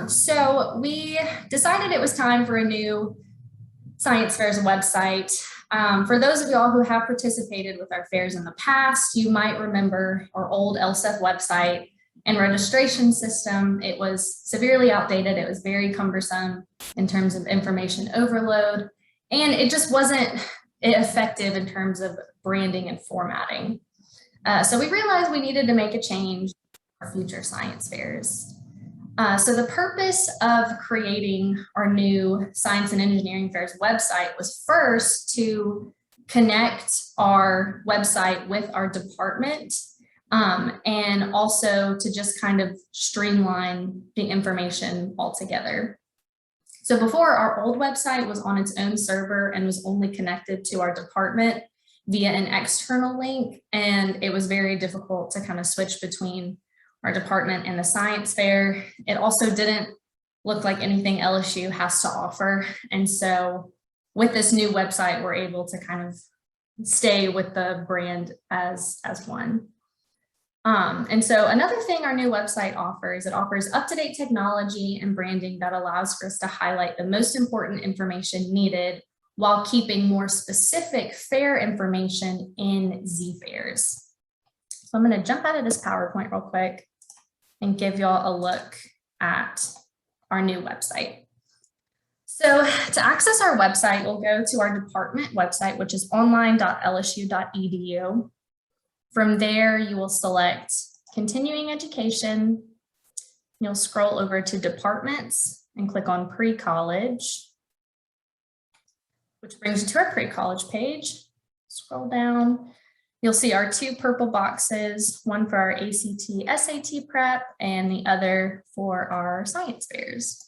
So we decided it was time for a new science fairs website. For those of y'all who have participated with our fairs in the past, you might remember our old LSEF website and registration system. It was severely outdated. It was very cumbersome in terms of information overload, and it just wasn't effective in terms of branding and formatting. So we realized we needed to make a change for future science fairs. So the purpose of creating our new Science and Engineering Fairs website was first to connect our website with our department, and also to just kind of streamline the information altogether. So before, our old website was on its own server and was only connected to our department via an external link, and it was very difficult to kind of switch between our department and the science fair. It also didn't look like anything LSU has to offer. And so with this new website, we're able to kind of stay with the brand as one. And so another thing our new website offers, it offers up-to-date technology and branding that allows for us to highlight the most important information needed while keeping more specific fair information in zFairs. So I'm going to jump out of this PowerPoint real quick and give y'all a look at our new website. So to access our website, we'll go to our department website, which is online.lsu.edu. From there, you will select continuing education. You'll scroll over to departments and click on pre-college, which brings you to our pre-college page. Scroll down. You'll see our two purple boxes, one for our ACT, SAT prep, and the other for our science fairs.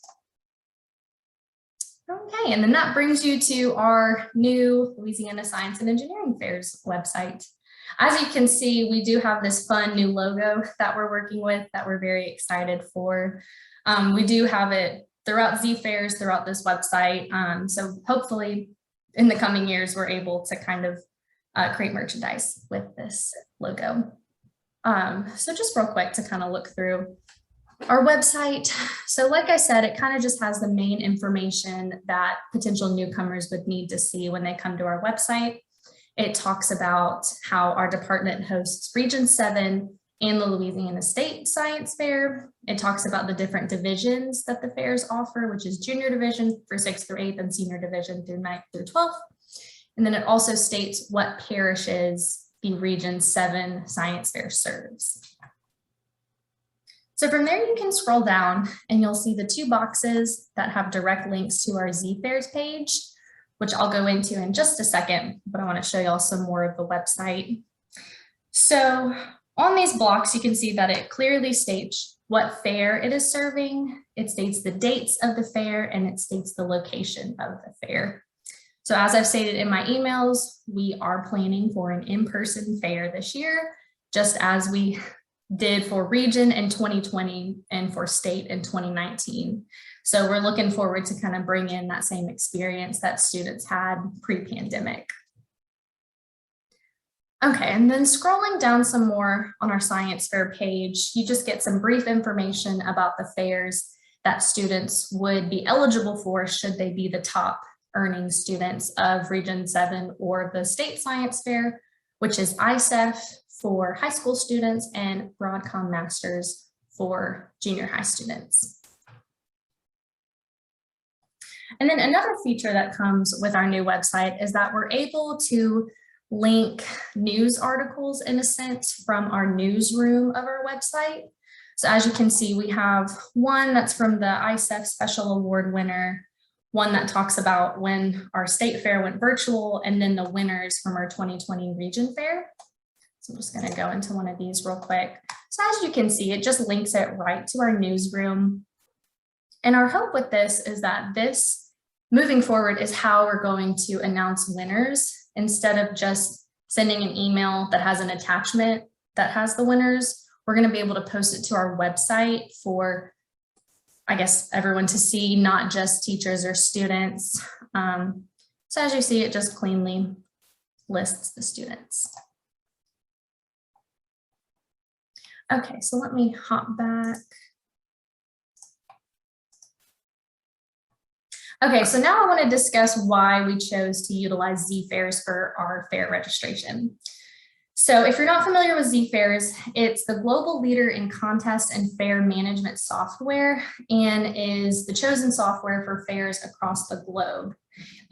Okay, and then that brings you to our new Louisiana Science and Engineering Fairs website. As you can see, we do have this fun new logo that we're working with that we're very excited for. We do have it throughout zFairs, throughout this website. So hopefully in the coming years, we're able to kind of create merchandise with this logo. So just real quick to kind of look through our website. So like I said, it kind of just has the main information that potential newcomers would need to see when they come to our website. It talks about how our department hosts Region 7 and the Louisiana State Science Fair. It talks about the different divisions that the fairs offer, which is junior division for 6th through 8th and senior division through 9th through 12th. And then it also states what parishes the Region 7 Science Fair serves. So from there, you can scroll down and you'll see the two boxes that have direct links to our zFairs page, which I'll go into in just a second, but I want to show y'all some more of the website. So on these blocks, you can see that it clearly states what fair it is serving. It states the dates of the fair and it states the location of the fair. So as I've stated in my emails, we are planning for an in-person fair this year, just as we did for region in 2020 and for state in 2019. So we're looking forward to kind of bring in that same experience that students had pre-pandemic. Okay, and then scrolling down some more on our science fair page, you just get some brief information about the fairs that students would be eligible for should they be the top earning students of Region 7 or the State Science Fair, which is ISEF for high school students and Broadcom Masters for junior high students. And then another feature that comes with our new website is that we're able to link news articles in a sense from our newsroom of our website. So as you can see, we have one that's from the ISEF Special Award winner, one that talks about when our state fair went virtual, and then the winners from our 2020 region fair. So I'm just going to go into one of these real quick. So as you can see, it just links it right to our newsroom. And our hope with this is that this, moving forward, is how we're going to announce winners instead of just sending an email that has an attachment that has the winners. We're going to be able to post it to our website for, I guess, everyone to see, not just teachers or students. So as you see, it just cleanly lists the students. Okay, so let me hop back. Okay, so now I want to discuss why we chose to utilize zFairs for our fair registration. So if you're not familiar with zFairs, it's the global leader in contest and fair management software and is the chosen software for fairs across the globe.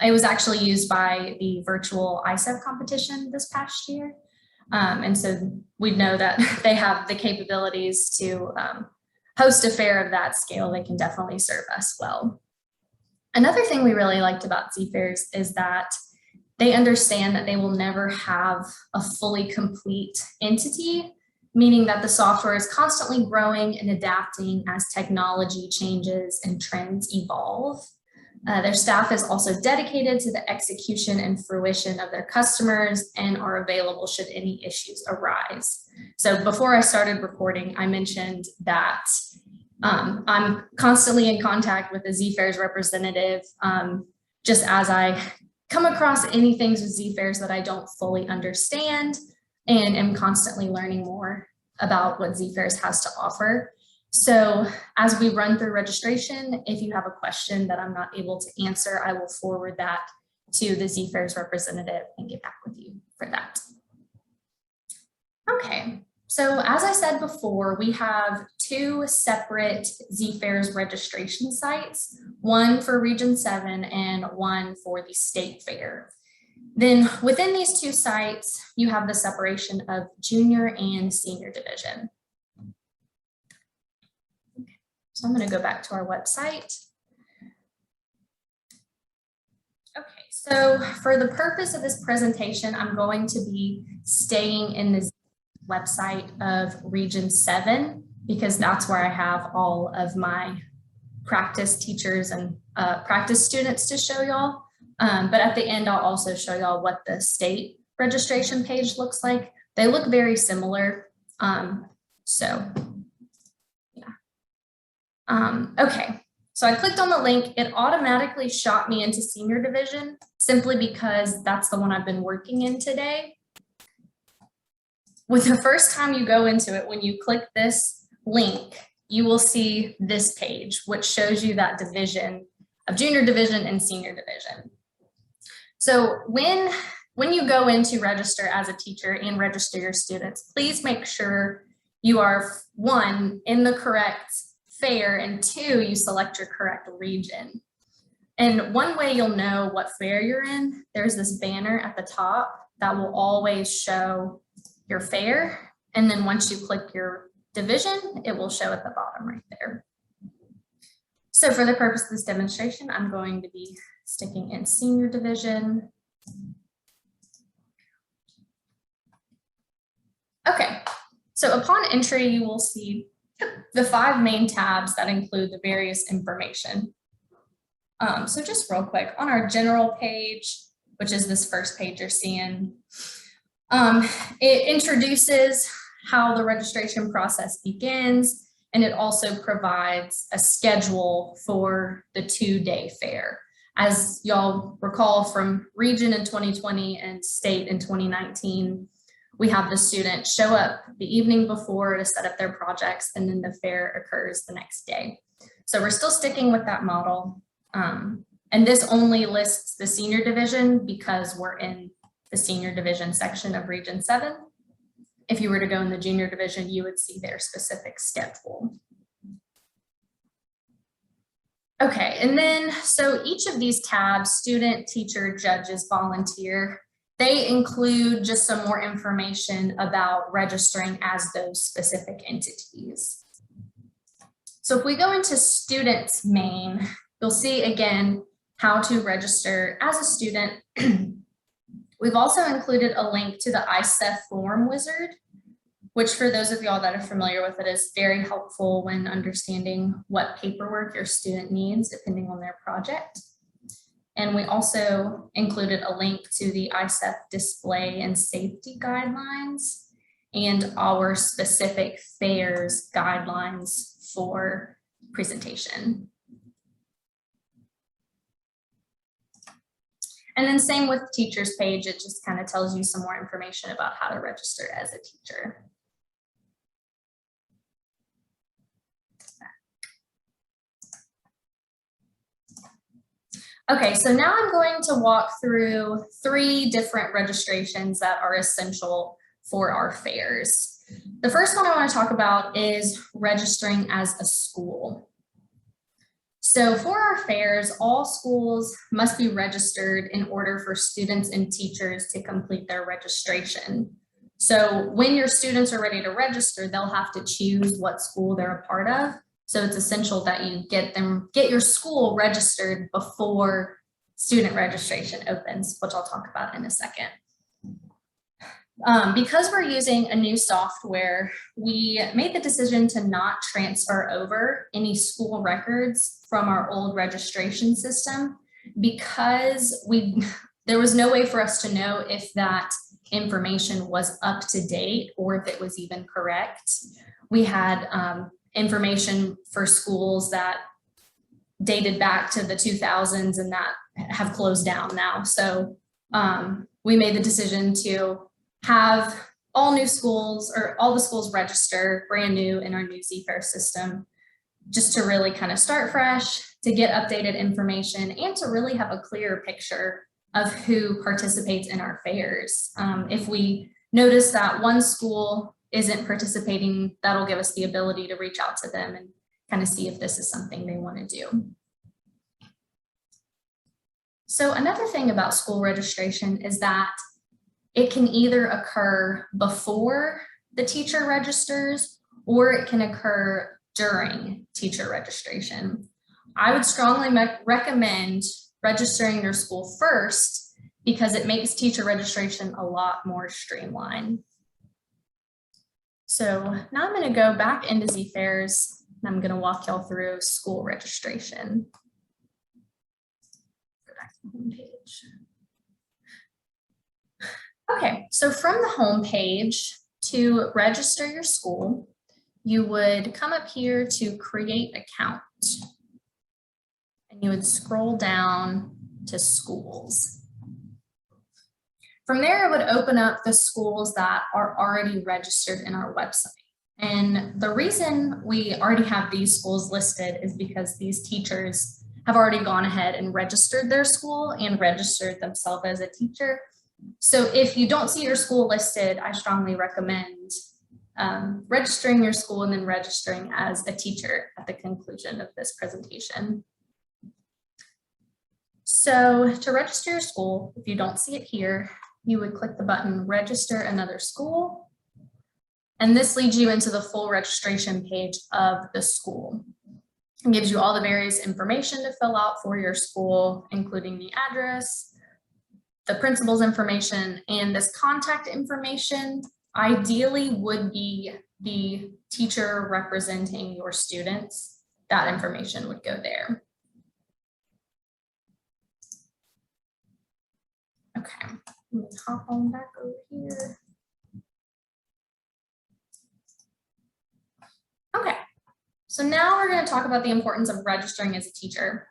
It was actually used by the virtual ISEF competition this past year. And so we know that they have the capabilities to host a fair of that scale. They can definitely serve us well. Another thing we really liked about zFairs is that they understand that they will never have a fully complete entity, meaning that the software is constantly growing and adapting as technology changes and trends evolve. Their staff is also dedicated to the execution and fruition of their customers and are available should any issues arise. So before I started recording, I mentioned that I'm constantly in contact with the zFairs representative, just as I come across any things with zFairs that I don't fully understand and am constantly learning more about what zFairs has to offer. So as we run through registration, if you have a question that I'm not able to answer, I will forward that to the zFairs representative and get back with you for that. Okay, so as I said before, we have two separate zFairs registration sites, one for Region 7 and one for the State Fair. Then within these two sites, you have the separation of junior and senior division. So I'm going to go back to our website. Okay, so for the purpose of this presentation, I'm going to be staying in the website of Region 7 because that's where I have all of my practice teachers and practice students to show y'all. But at the end, I'll also show y'all what the state registration page looks like. They look very similar. Okay, so I clicked on the link. It automatically shot me into senior division simply because that's the one I've been working in today. With the first time you go into it, when you click this link, you will see this page, which shows you that division of junior division and senior division. So when you go in to register as a teacher and register your students, please make sure you are, one, in the correct fair, and two, you select your correct region. And one way you'll know what fair you're in, there's this banner at the top that will always show your fair. And then once you click your division, it will show at the bottom right there. So for the purpose of this demonstration, I'm going to be sticking in senior division. Okay, so upon entry, you will see the 5 main tabs that include the various information. So just real quick, on our general page, which is this first page you're seeing, it introduces how the registration process begins, and it also provides a schedule for the 2-day fair. As y'all recall from region in 2020 and state in 2019, we have the students show up the evening before to set up their projects, and then the fair occurs the next day. So we're still sticking with that model. And this only lists the senior division because we're in the senior division section of Region 7. If you were to go in the junior division, you would see their specific schedule. Okay, and then so each of these tabs, student, teacher, judges, volunteer, they include just some more information about registering as those specific entities. So if we go into students main, you'll see again how to register as a student. We've also included a link to the ISEF form wizard, which for those of y'all that are familiar with it is very helpful when understanding what paperwork your student needs depending on their project. And we also included a link to the ISEF display and safety guidelines and our specific fairs guidelines for presentation. And then same with teachers page, it just kind of tells you some more information about how to register as a teacher. Okay, so now I'm going to walk through 3 different registrations that are essential for our fairs. The first one I want to talk about is registering as a school. So for our fairs, all schools must be registered in order for students and teachers to complete their registration. So when your students are ready to register, they'll have to choose what school they're a part of. So it's essential that you get your school registered before student registration opens, which I'll talk about in a second. Because we're using a new software, we made the decision to not transfer over any school records from our old registration system because there was no way for us to know if that information was up to date or if it was even correct. We had information for schools that dated back to the 2000s and that have closed down now. So we made the decision to have all new schools or all the schools register brand new in our new zFairs system, just to really kind of start fresh, to get updated information, and to really have a clearer picture of who participates in our fairs. If we notice that one school isn't participating, that'll give us the ability to reach out to them and kind of see if this is something they want to do. So another thing about school registration is that it can either occur before the teacher registers or it can occur during teacher registration. I would strongly recommend registering your school first because it makes teacher registration a lot more streamlined. So now I'm going to go back into zFairs and I'm going to walk y'all through school registration. Go back to the home page. Okay, so from the home page to register your school, you would come up here to create account and you would scroll down to schools. From there, it would open up the schools that are already registered in our website. And the reason we already have these schools listed is because these teachers have already gone ahead and registered their school and registered themselves as a teacher. So if you don't see your school listed, I strongly recommend registering your school and then registering as a teacher at the conclusion of this presentation. So to register your school, if you don't see it here, you would click the button register another school. And this leads you into the full registration page of the school. It gives you all the various information to fill out for your school, including the address, the principal's information, and this contact information ideally would be the teacher representing your students. That information would go there. Okay, let me hop on back over here. Okay, so now we're going to talk about the importance of registering as a teacher.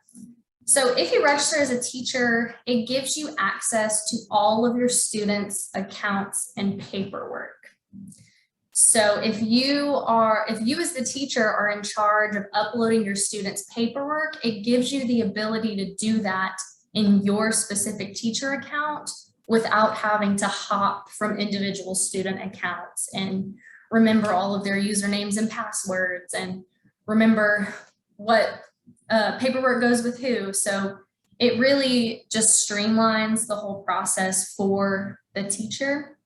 So if you register as a teacher, it gives you access to all of your students' accounts and paperwork. So if you as the teacher are in charge of uploading your students' paperwork, it gives you the ability to do that in your specific teacher account without having to hop from individual student accounts and remember all of their usernames and passwords and remember what paperwork goes with who. So it really just streamlines the whole process for the teacher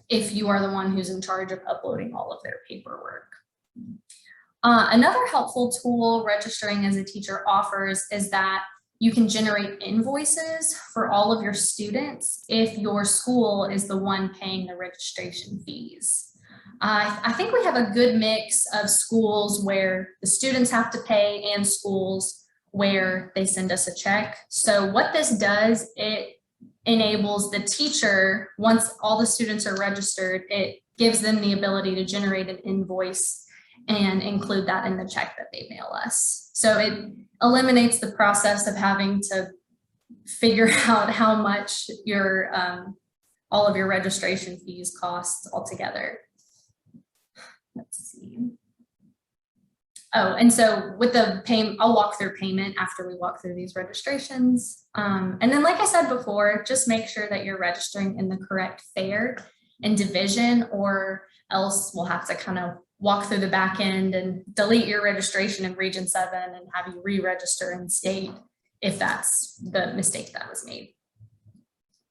if you are the one who's in charge of uploading all of their paperwork. Another helpful tool registering as a teacher offers is that you can generate invoices for all of your students if your school is the one paying the registration fees. I think we have a good mix of schools where the students have to pay and schools where they send us a check. So what this does, it enables the teacher, once all the students are registered, it gives them the ability to generate an invoice and include that in the check that they mail us. So it eliminates the process of having to figure out how much your all of your registration fees cost altogether. Let's see. Oh, and so with the payment, I'll walk through payment after we walk through these registrations. And then like I said before, just make sure that you're registering in the correct fair and division, or else we'll have to kind of walk through the back end and delete your registration in Region 7 and have you re-register in state if that's the mistake that was made.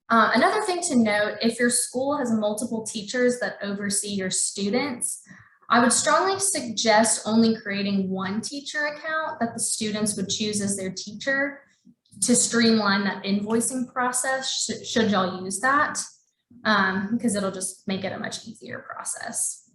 Another thing to note, if your school has multiple teachers that oversee your students, I would strongly suggest only creating one teacher account that the students would choose as their teacher to streamline that invoicing process, should y'all use that, because it'll just make it a much easier process.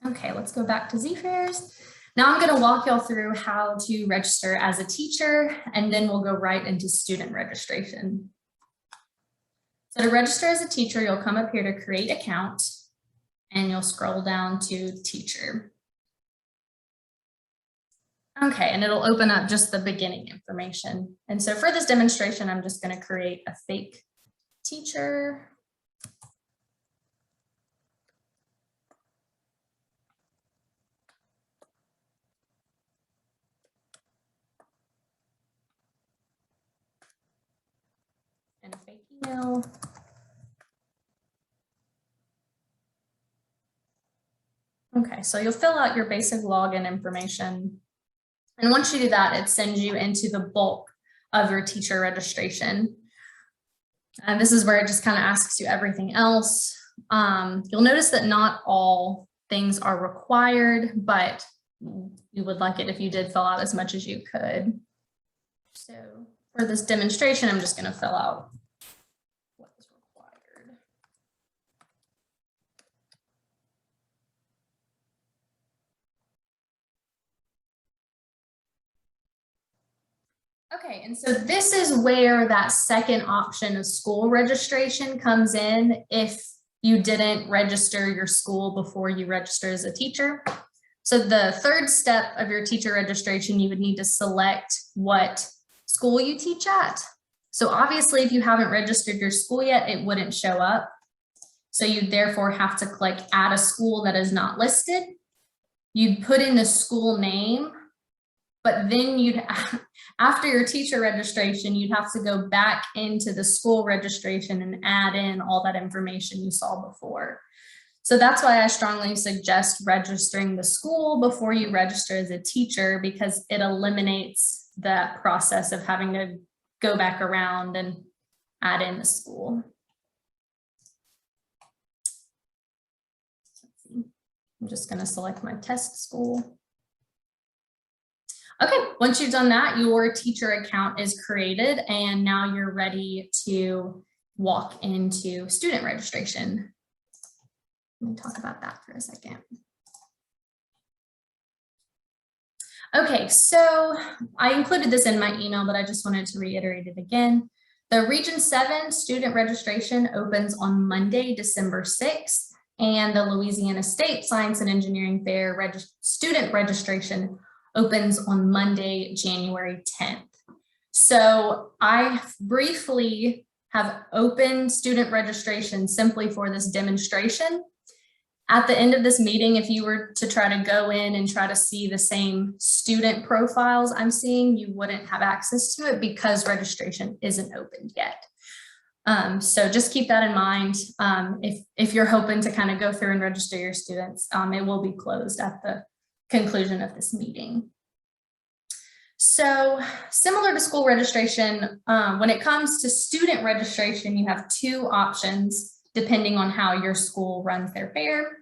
Okay, let's go back to zFairs. Now I'm going to walk y'all through how to register as a teacher, and then we'll go right into student registration. So to register as a teacher, you'll come up here to create account, and you'll scroll down to teacher. Okay, and it'll open up just the beginning information. And so for this demonstration, I'm just going to create a fake teacher. And a fake email. Okay, so you'll fill out your basic login information. And once you do that, it sends you into the bulk of your teacher registration. And this is where it just kind of asks you everything else. You'll notice that not all things are required, but you would like it if you did fill out as much as you could. So for this demonstration, I'm just going to fill out what is required. Okay, and so this is where that second option of school registration comes in if you didn't register your school before you register as a teacher. So the third step of your teacher registration, you would need to select what school you teach at. So obviously, if you haven't registered your school yet, it wouldn't show up. So you therefore have to click add a school that is not listed. You'd put in the school name, but then after your teacher registration, you'd have to go back into the school registration and add in all that information you saw before. So that's why I strongly suggest registering the school before you register as a teacher, because it eliminates that process of having to go back around and add in the school. I'm just going to select my test school. Okay, once you've done that, your teacher account is created, and now you're ready to walk into student registration. Let me talk about that for a second. Okay, so I included this in my email, but I just wanted to reiterate it again. The Region 7 student registration opens on Monday, December 6th, and the Louisiana State Science and Engineering Fair student registration opens on Monday, January 10th. So I briefly have opened student registration simply for this demonstration. At the end of this meeting, if you were to try to go in and try to see the same student profiles I'm seeing, you wouldn't have access to it because registration isn't opened yet. So just keep that in mind. If you're hoping to kind of go through and register your students, it will be closed at the conclusion of this meeting. So similar to school registration, when it comes to student registration, you have two options depending on how your school runs their fair.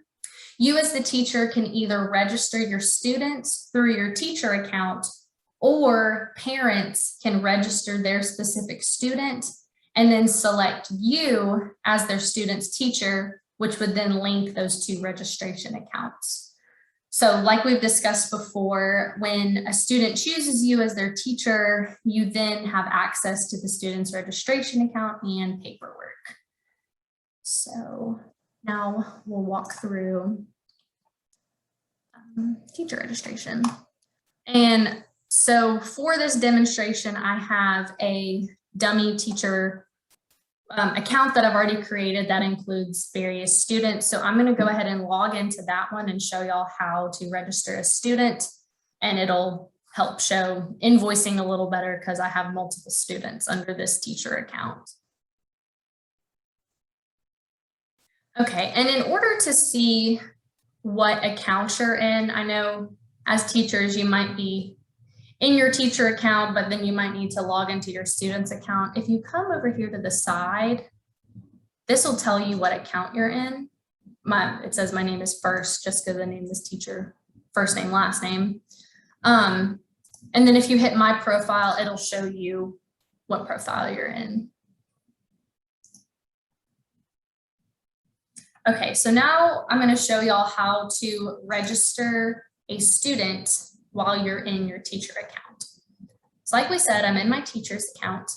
You as the teacher can either register your students through your teacher account, or parents can register their specific student and then select you as their student's teacher, which would then link those two registration accounts. So like we've discussed before, when a student chooses you as their teacher, you then have access to the student's registration account and paperwork. So now we'll walk through teacher registration. And so for this demonstration, I have a dummy teacher account that I've already created that includes various students. So I'm going to go ahead and log into that one and show y'all how to register a student, and it'll help show invoicing a little better because I have multiple students under this teacher account. Okay, and in order to see what account you're in, I know as teachers, you might be in your teacher account, but then you might need to log into your student's account. If you come over here to the side, this will tell you what account you're in. It says my name is first, just because I named this teacher first name, last name. And then if you hit my profile, it'll show you what profile you're in. Okay, so now I'm going to show y'all how to register a student while you're in your teacher account. So like we said, I'm in my teacher's account,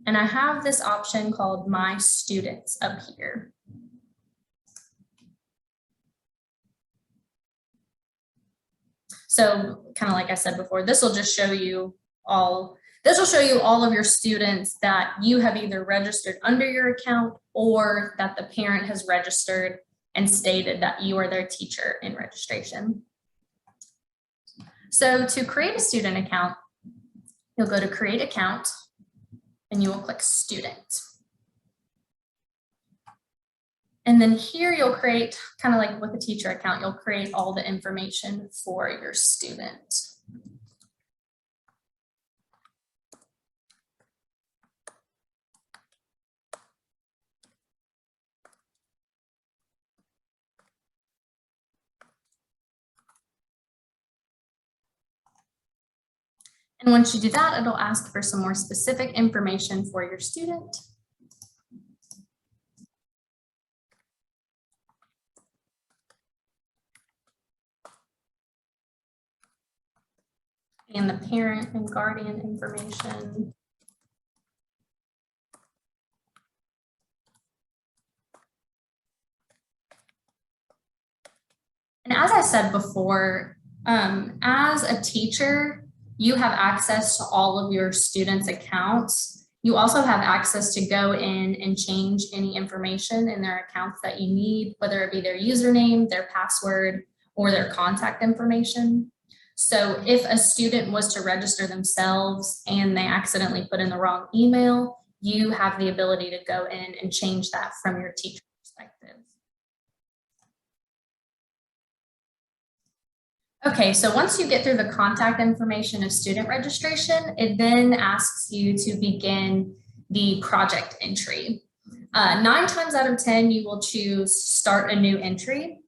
and I have this option called My Students up here. So kind of like I said before, this will just show you all of your students that you have either registered under your account or that the parent has registered and stated that you are their teacher in registration. So to create a student account, you'll go to create account and you will click student. And then here you'll create, kind of like with a teacher account, you'll create all the information for your student. And once you do that, it'll ask for some more specific information for your student. And the parent and guardian information. And as I said before, as a teacher, you have access to all of your students' accounts. You also have access to go in and change any information in their accounts that you need, whether it be their username, their password, or their contact information. So if a student was to register themselves and they accidentally put in the wrong email, you have the ability to go in and change that from your teacher perspective. Okay, so once you get through the contact information of student registration, it then asks you to begin the project entry. 9 times out of 10, you will choose start a new entry.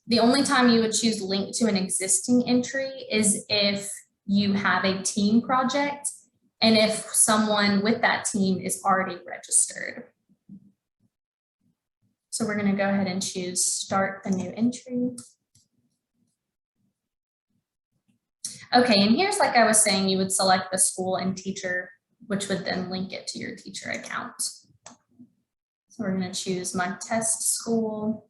The only time you would choose link to an existing entry is if you have a team project and if someone with that team is already registered. So we're going to go ahead and choose start a new entry. Okay, and here's, like I was saying, you would select the school and teacher, which would then link it to your teacher account. So we're going to choose my test school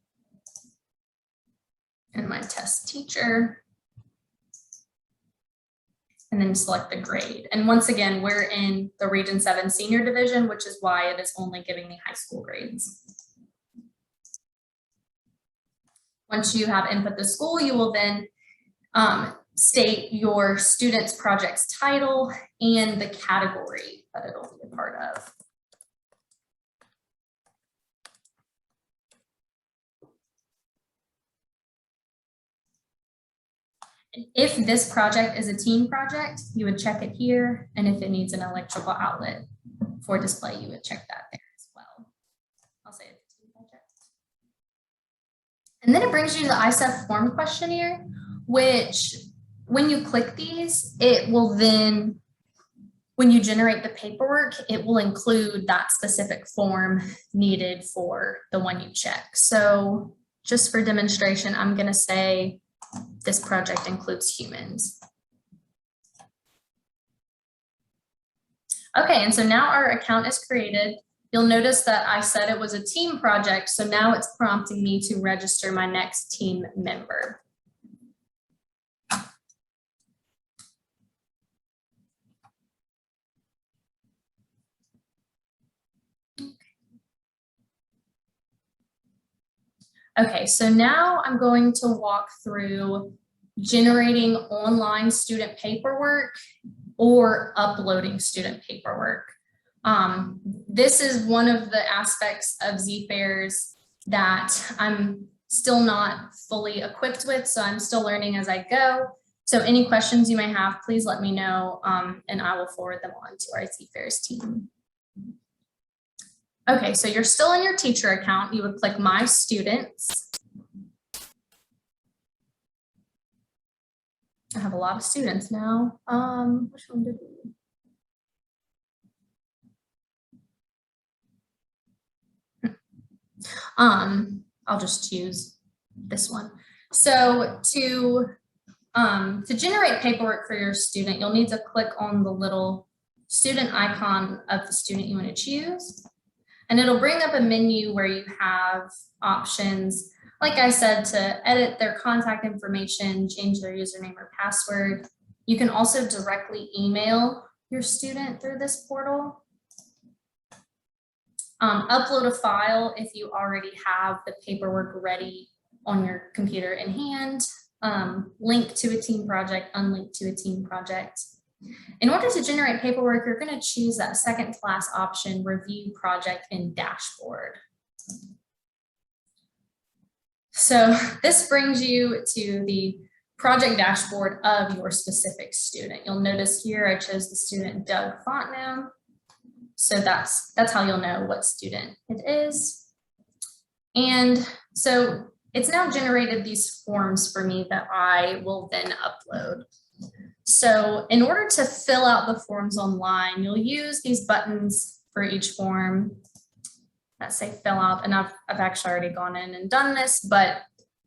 and my test teacher, and then select the grade. And once again, we're in the Region 7 Senior Division, which is why it is only giving me high school grades. Once you have input the school, you will then state your student's project's title and the category that it'll be a part of. And if this project is a team project, you would check it here. And if it needs an electrical outlet for display, you would check that there as well. I'll say it's a team project. And then it brings you to the ISEF form questionnaire, which when you click these, it will then, when you generate the paperwork, it will include that specific form needed for the one you check. So just for demonstration, I'm going to say this project includes humans. Okay, and so now our account is created. You'll notice that I said it was a team project, so now it's prompting me to register my next team member. Okay, so now I'm going to walk through generating online student paperwork or uploading student paperwork. This is one of the aspects of zFairs that I'm still not fully equipped with, so I'm still learning as I go. So any questions you may have, please let me know, and I will forward them on to our zFairs team. Okay, so you're still in your teacher account. You would click My Students. I have a lot of students now. Which one did we? I'll just choose this one. So to generate paperwork for your student, you'll need to click on the little student icon of the student you want to choose. And it'll bring up a menu where you have options, like I said, to edit their contact information, change their username or password. You can also directly email your student through this portal. Upload a file if you already have the paperwork ready on your computer in hand. Link to a team project, unlink to a team project. In order to generate paperwork, you're going to choose that second class option, Review Project in Dashboard. So this brings you to the project dashboard of your specific student. You'll notice here I chose the student Doug Fontenot. So that's how you'll know what student it is. And so it's now generated these forms for me that I will then upload. So in order to fill out the forms online, you'll use these buttons for each form that say fill out. And I've actually already gone in and done this, but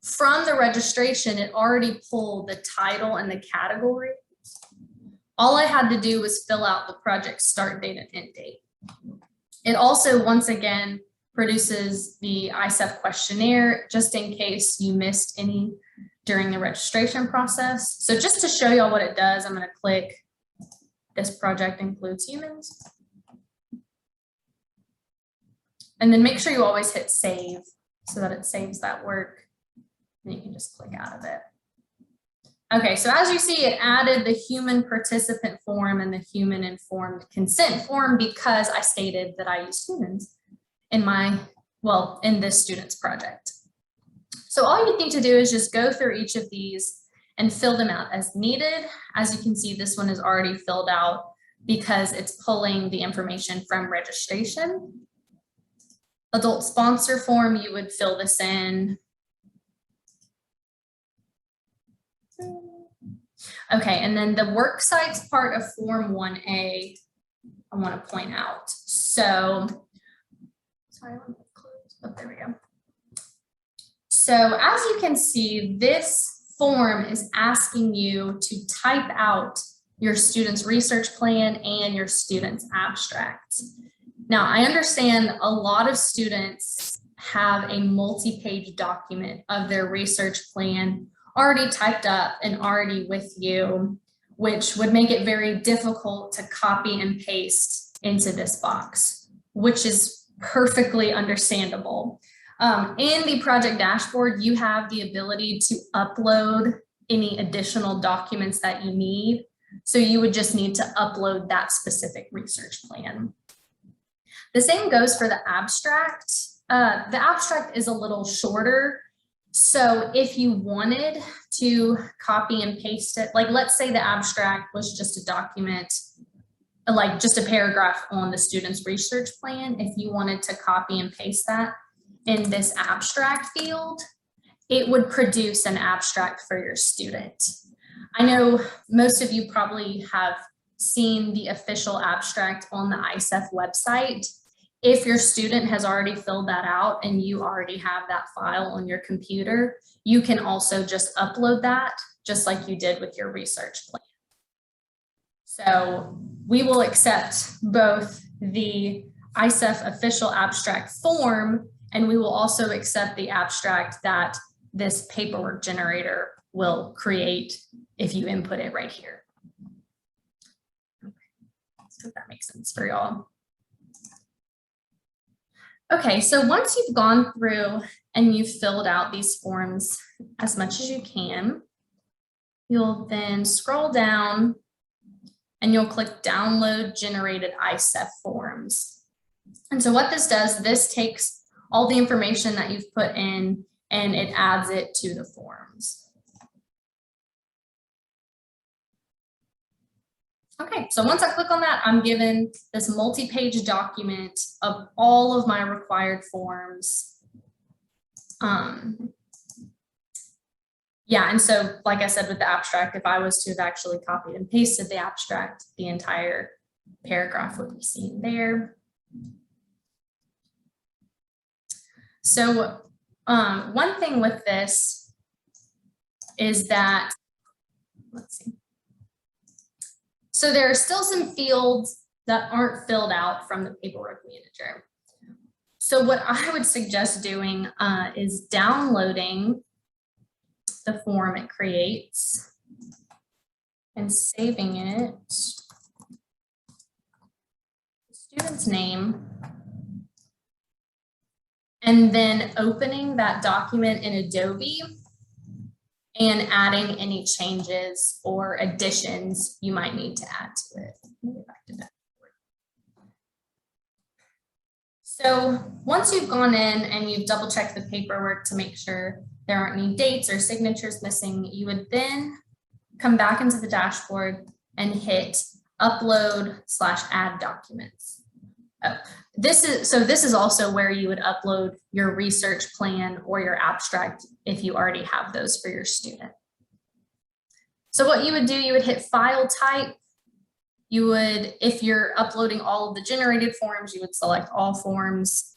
from the registration, it already pulled the title and the category. All I had to do was fill out the project start date and end date. It also, once again, produces the ISEF questionnaire just in case you missed any during the registration process. So just to show y'all what it does, I'm going to click this project includes humans. And then make sure you always hit save so that it saves that work. And you can just click out of it. Okay, so as you see, it added the human participant form and the human informed consent form because I stated that I use humans in in this student's project. So all you need to do is just go through each of these and fill them out as needed. As you can see, this one is already filled out because it's pulling the information from registration. Adult sponsor form, you would fill this in. Okay, and then the work sites part of Form 1A, I want to point out. So, sorry, let me close. Oh, there we go. So as you can see, this form is asking you to type out your student's research plan and your student's abstract. Now, I understand a lot of students have a multi-page document of their research plan already typed up and already with you, which would make it very difficult to copy and paste into this box, which is perfectly understandable. In the project dashboard, you have the ability to upload any additional documents that you need. So you would just need to upload that specific research plan. The same goes for the abstract. The abstract is a little shorter. So if you wanted to copy and paste it, like let's say the abstract was just a document, like just a paragraph on the student's research plan, if you wanted to copy and paste that in this abstract field, it would produce an abstract for your student. I know most of you probably have seen the official abstract on the ISEF website. If your student has already filled that out and you already have that file on your computer, you can also just upload that just like you did with your research plan. So we will accept both the ISEF official abstract form, and we will also accept the abstract that this paperwork generator will create if you input it right here. Okay. So that makes sense for y'all. Okay, so once you've gone through and you've filled out these forms as much as you can, you'll then scroll down and you'll click Download Generated ISEF Forms. And so what this does, this takes all the information that you've put in and it adds it to the forms. Okay, so once I click on that, I'm given this multi-page document of all of my required forms. Yeah, and so like I said with the abstract, if I was to have actually copied and pasted the abstract, the entire paragraph would be seen there. So one thing with this is that, let's see. So there are still some fields that aren't filled out from the paperwork manager. So what I would suggest doing is downloading the form it creates and saving it, student's name, and then opening that document in Adobe and adding any changes or additions you might need to add to it. Let me get back to that. So once you've gone in and you've double checked the paperwork to make sure there aren't any dates or signatures missing, you would then come back into the dashboard and hit Upload/Add Documents. This is also where you would upload your research plan or your abstract if you already have those for your student. So what you would do, you would hit File Type. You would, if you're uploading all of the generated forms, you would select all forms,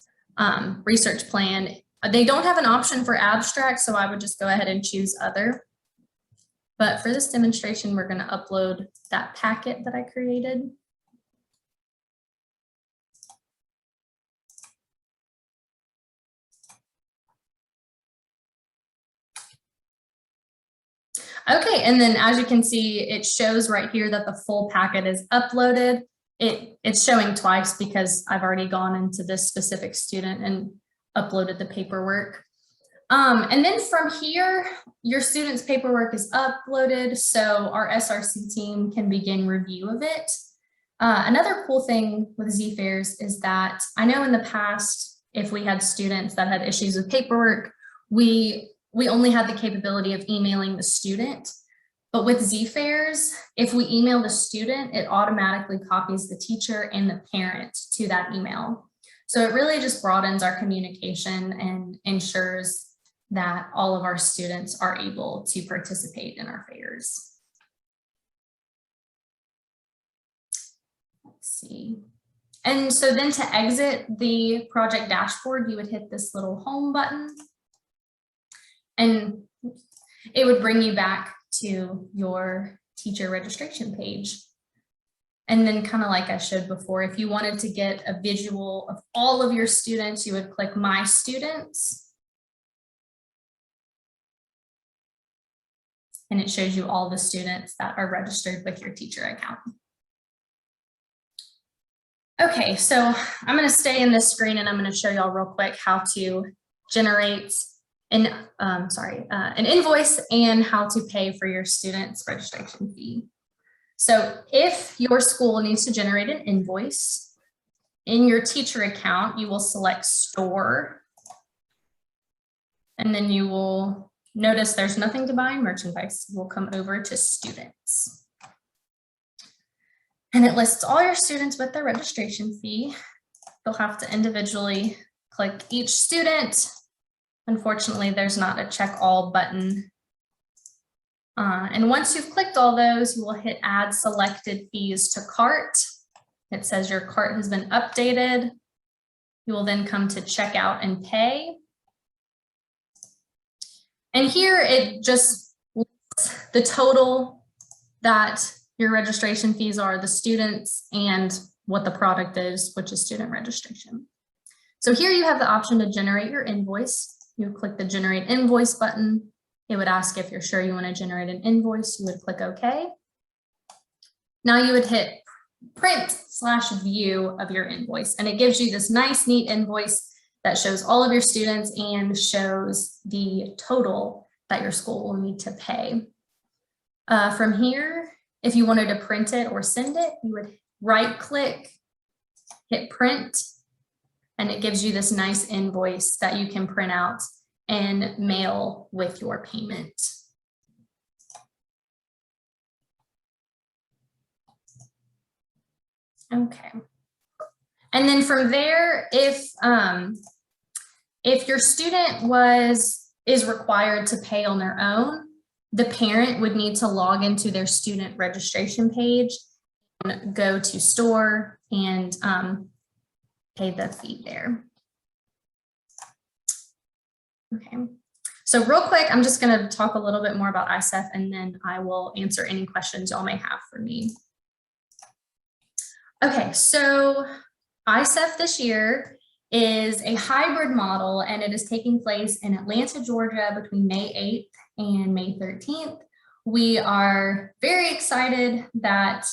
research plan. They don't have an option for abstract, so I would just go ahead and choose other. But for this demonstration, we're going to upload that packet that I created. Okay, and then as you can see, it shows right here that the full packet is uploaded. It's showing twice because I've already gone into this specific student and uploaded the paperwork. And then from here, your student's paperwork is uploaded, so our SRC team can begin review of it. Another cool thing with zFairs is that I know in the past, if we had students that had issues with paperwork, we only had the capability of emailing the student. But with zFairs, if we email the student, it automatically copies the teacher and the parent to that email. So it really just broadens our communication and ensures that all of our students are able to participate in our fairs. Let's see. And so then to exit the project dashboard, you would hit this little home button and it would bring you back to your teacher registration page. And then kind of like I showed before, if you wanted to get a visual of all of your students, you would click My Students. And it shows you all the students that are registered with your teacher account. Okay, so I'm going to stay in this screen and I'm going to show y'all real quick how to generate an invoice and how to pay for your student's registration fee. So if your school needs to generate an invoice, in your teacher account, you will select Store. And then you will notice there's nothing to buy in merchandise. We'll come over to Students. And it lists all your students with their registration fee. You'll have to individually click each student. Unfortunately, there's not a check all button. And once you've clicked all those, you will hit Add Selected Fees to Cart. It says your cart has been updated. You will then come to Checkout and Pay. And here it just lists the total that your registration fees are, the students, and what the product is, which is student registration. So here you have the option to generate your invoice. You click the Generate Invoice button. It would ask if you're sure you want to generate an invoice. You would click OK. Now you would hit Print/View of your invoice, and it gives you this nice, neat invoice that shows all of your students and shows the total that your school will need to pay. From here, if you wanted to print it or send it, you would right-click, hit print, and it gives you this nice invoice that you can print out and mail with your payment. Okay. And then from there, if your student is required to pay on their own, the parent would need to log into their student registration page and go to store and pay the fee there. Okay, so real quick, I'm just going to talk a little bit more about ISEF, and then I will answer any questions y'all may have for me. Okay, so ISEF this year is a hybrid model, and it is taking place in Atlanta, Georgia between May 8th and May 13th. We are very excited that